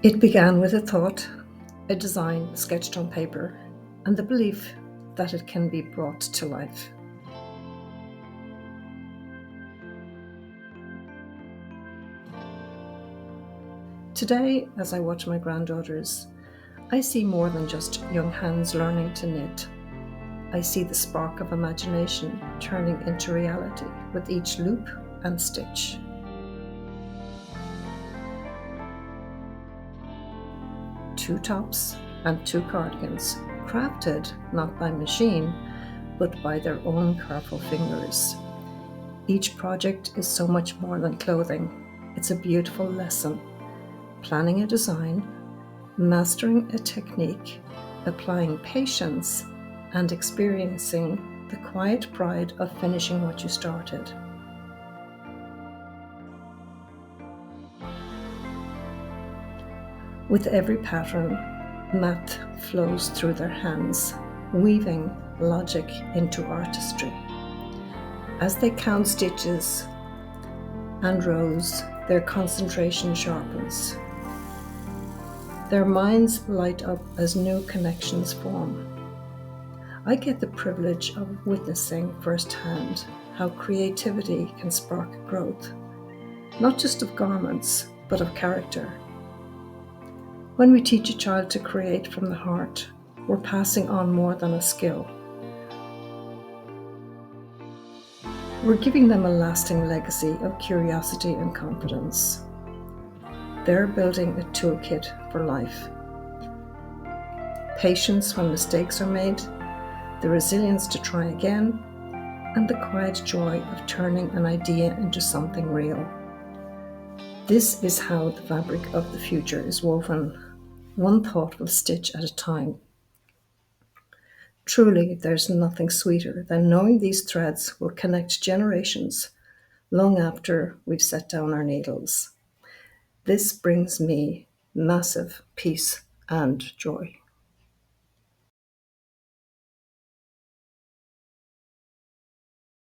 It began with a thought, a design sketched on paper, and the belief that it can be brought to life. Today, as I watch my granddaughters, I see more than just young hands learning to knit. I see the spark of imagination turning into reality with each loop and stitch. Two tops and two cardigans, crafted not by machine, but by their own careful fingers. Each project is so much more than clothing. It's a beautiful lesson. Planning a design, mastering a technique, applying patience, and experiencing the quiet pride of finishing what you started. With every pattern, math flows through their hands, weaving logic into artistry. As they count stitches and rows, their concentration sharpens. Their minds light up as new connections form. I get the privilege of witnessing firsthand how creativity can spark growth, not just of garments, but of character. When we teach a child to create from the heart, we're passing on more than a skill. We're giving them a lasting legacy of curiosity and confidence. They're building a toolkit for life. Patience when mistakes are made, the resilience to try again, and the quiet joy of turning an idea into something real. This is how the fabric of the future is woven, one thoughtful stitch at a time. Truly, there's nothing sweeter than knowing these threads will connect generations long after we've set down our needles. This brings me massive peace and joy.